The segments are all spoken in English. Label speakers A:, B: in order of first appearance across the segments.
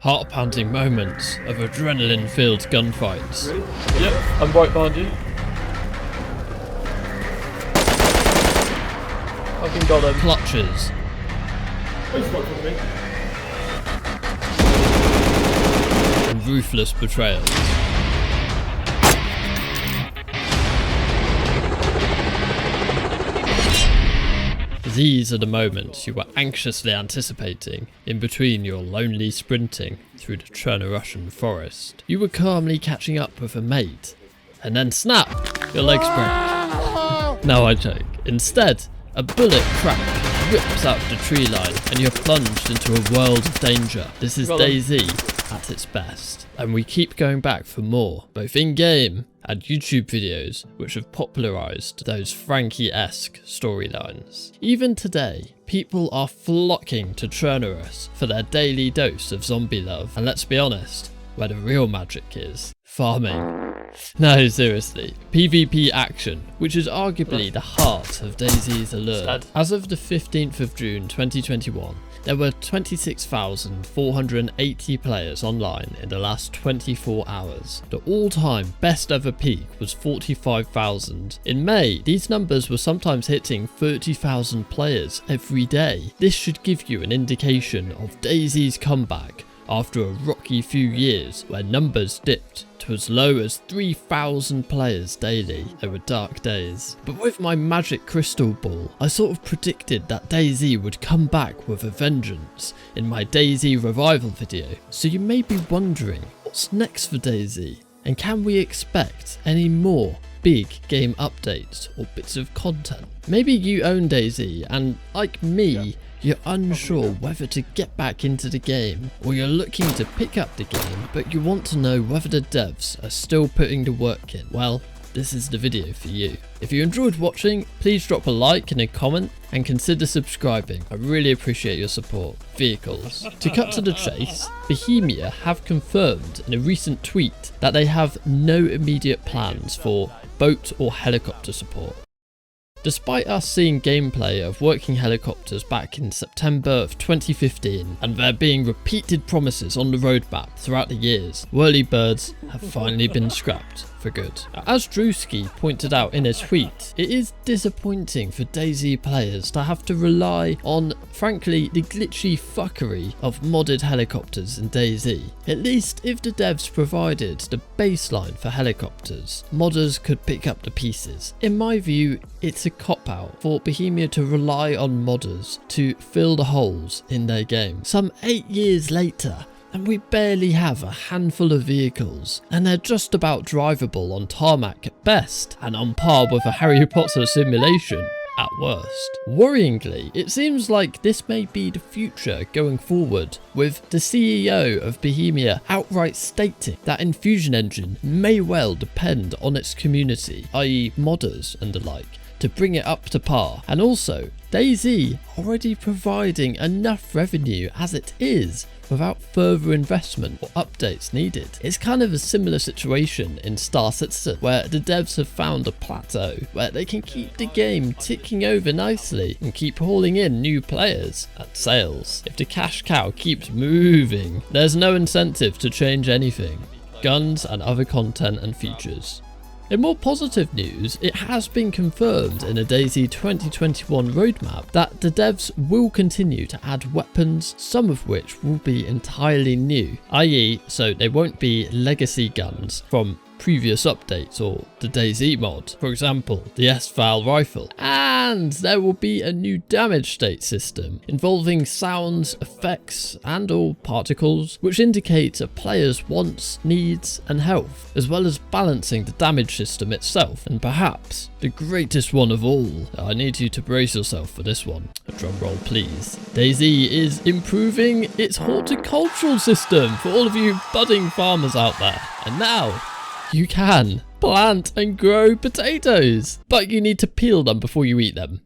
A: Heart-pounding moments of adrenaline-filled gunfights.
B: Really? Yep, I'm right behind you. Fucking got him.
A: Clutches.
B: He's not with me.
A: And ruthless betrayals. These are the moments you were anxiously anticipating in between your lonely sprinting through the Cherno-Russian forest. You were calmly catching up with a mate, and then snap! Your legs break. No, I joke. Instead, a bullet crack rips out the tree line and you're plunged into a world of danger. This is DayZ at its best, and we keep going back for more, both in-game and YouTube videos which have popularised those Frankie-esque storylines. Even today, people are flocking to Cherno-Russ for their daily dose of zombie love, and let's be honest, where the real magic is, farming. No, seriously, PvP action, which is arguably the heart of DayZ's allure. As of the 15th of June 2021, there were 26,480 players online in the last 24 hours. The all-time best ever peak was 45,000. In May, these numbers were sometimes hitting 30,000 players every day. This should give you an indication of DayZ's comeback after a rocky few years where numbers dipped to as low as 3,000 players daily. They were dark days. But with my magic crystal ball, I sort of predicted that DayZ would come back with a vengeance in my DayZ revival video. So you may be wondering, what's next for DayZ? And can we expect any more big game updates or bits of content? Maybe you own DayZ and, like me, you're unsure whether to get back into the game, or you're looking to pick up the game but you want to know whether the devs are still putting the work in. Well, this is the video for you. If you enjoyed watching, please drop a like and a comment and consider subscribing. I really appreciate your support. Vehicles. To cut to the chase, Bohemia have confirmed in a recent tweet that they have no immediate plans for boat or helicopter support. Despite us seeing gameplay of working helicopters back in September of 2015 and there being repeated promises on the roadmap throughout the years, whirlybirds have finally been scrapped for good. As Drewski pointed out in a tweet, it is disappointing for DayZ players to have to rely on, frankly, the glitchy fuckery of modded helicopters in DayZ. At least if the devs provided the baseline for helicopters, modders could pick up the pieces. In my view, it's a cop-out for Bohemia to rely on modders to fill the holes in their game. Some 8 years later, and we barely have a handful of vehicles, and they're just about drivable on tarmac at best, and on par with a Harry Potter simulation at worst. Worryingly, it seems like this may be the future going forward, with the CEO of Bohemia outright stating that Infusion Engine may well depend on its community, i.e. modders and the like, to bring it up to par, and also DayZ already providing enough revenue as it is without further investment or updates needed. It's kind of a similar situation in Star Citizen, where the devs have found a plateau where they can keep the game ticking over nicely and keep hauling in new players and sales. If the cash cow keeps moving, there's no incentive to change anything. Guns and other content and features. In more positive news, it has been confirmed in a DayZ 2021 roadmap that the devs will continue to add weapons, some of which will be entirely new, i.e. so they won't be legacy guns from previous updates or the DayZ mod, for example the S-Val rifle, and there will be a new damage state system involving sounds, effects and or particles which indicate a player's wants, needs and health, as well as balancing the damage system itself, and perhaps the greatest one of all. I need you to brace yourself for this one. A drum roll please. DayZ is improving its horticultural system for all of you budding farmers out there, and now you can plant and grow potatoes, but you need to peel them before you eat them.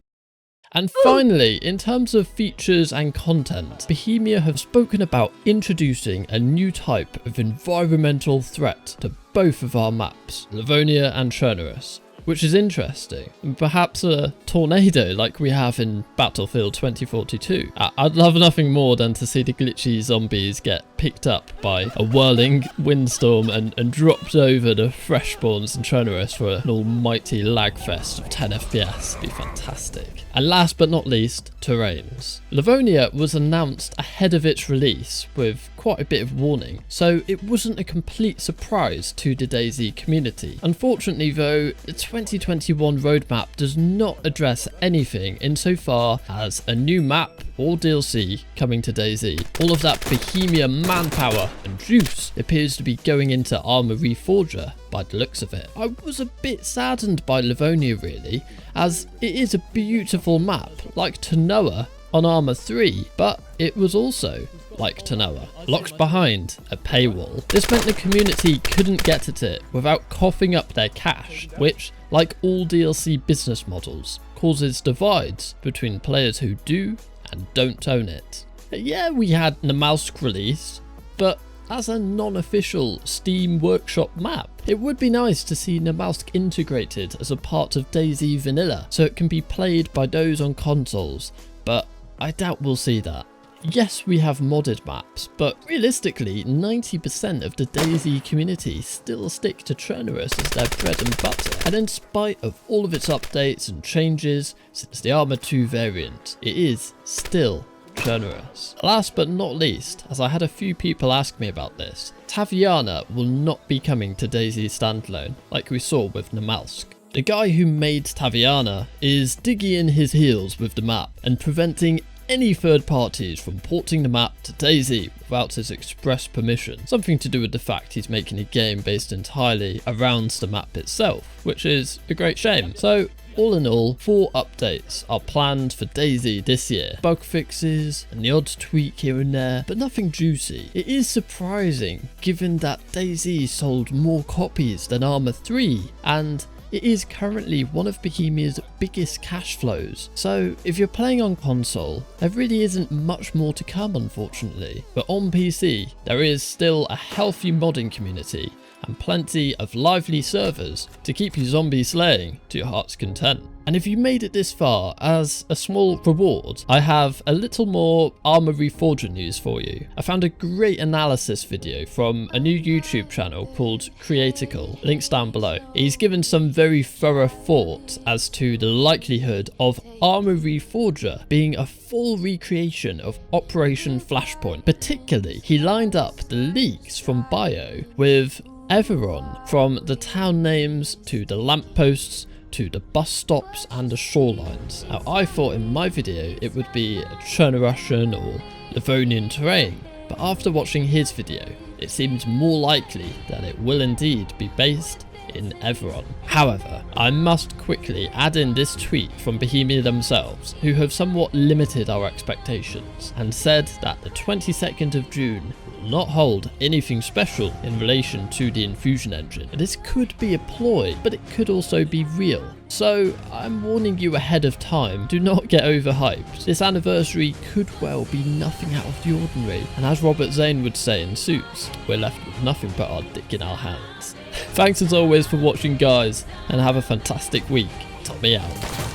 A: And finally, in terms of features and content, Bohemia have spoken about introducing a new type of environmental threat to both of our maps, Livonia and Cherno-Russ. which is interesting. And perhaps a tornado like we have in Battlefield 2042. I'd love nothing more than to see the glitchy zombies get picked up by a whirling windstorm and dropped over the fresh spawns and Chernarus for an almighty lag fest of 10 FPS. It'd be fantastic. And last but not least, terrains. Livonia was announced ahead of its release with quite a bit of warning, so it wasn't a complete surprise to the DayZ community. Unfortunately though, the 2021 roadmap does not address anything insofar as a new map or DLC coming to DayZ. All of that Bohemia manpower and juice appears to be going into Arma Reforger by the looks of it. I was a bit saddened by Livonia really, as it is a beautiful map like TOMMEH on Arma 3, but it was also, like TOMMEH, locked behind a paywall. This meant the community couldn't get at it without coughing up their cash, which, like all DLC business models, causes divides between players who do and don't own it. Yeah, we had Namalsk release, but as a non-official Steam Workshop map. It would be nice to see Namalsk integrated as a part of DayZ Vanilla, so it can be played by those on consoles, but I doubt we'll see that. Yes, we have modded maps, but realistically 90% of the DayZ community still stick to Chernarus as their bread and butter, and in spite of all of its updates and changes since the Arma 2 variant, it is still Chernarus. Last but not least, as I had a few people ask me about this, Taviana will not be coming to DayZ Standalone like we saw with Namalsk. The guy who made Taviana is digging in his heels with the map and preventing any third parties from porting the map to DayZ without his express permission. Something to do with the fact he's making a game based entirely around the map itself, which is a great shame. So all in all, 4 updates are planned for DayZ this year. Bug fixes and the odd tweak here and there, but nothing juicy. It is surprising given that DayZ sold more copies than Arma 3 and it is currently one of Bohemia's biggest cash flows, so if you're playing on console, there really isn't much more to come unfortunately. But on PC, there is still a healthy modding community and plenty of lively servers to keep you zombie slaying to your heart's content. And if you made it this far, as a small reward, I have a little more Arma Reforger news for you. I found a great analysis video from a new YouTube channel called Creatical, links down below. He's given some very thorough thought as to the likelihood of Arma Reforger being a full recreation of Operation Flashpoint. Particularly, he lined up the leaks from Bio with Everon, from the town names to the lampposts to the bus stops and the shorelines. Now I thought in my video it would be a Chernorussian or Livonian terrain, but after watching his video it seems more likely that it will indeed be based in Everon. However, I must quickly add in this tweet from Bohemia themselves, who have somewhat limited our expectations and said that the 22nd of June will not hold anything special in relation to the infusion engine. This could be a ploy, but it could also be real. So I'm warning you ahead of time, do not get overhyped. This anniversary could well be nothing out of the ordinary, and as Robert Zane would say in Suits, we're left with nothing but our dick in our hands. Thanks as always for watching guys, and have a fantastic week. TOMMEH out.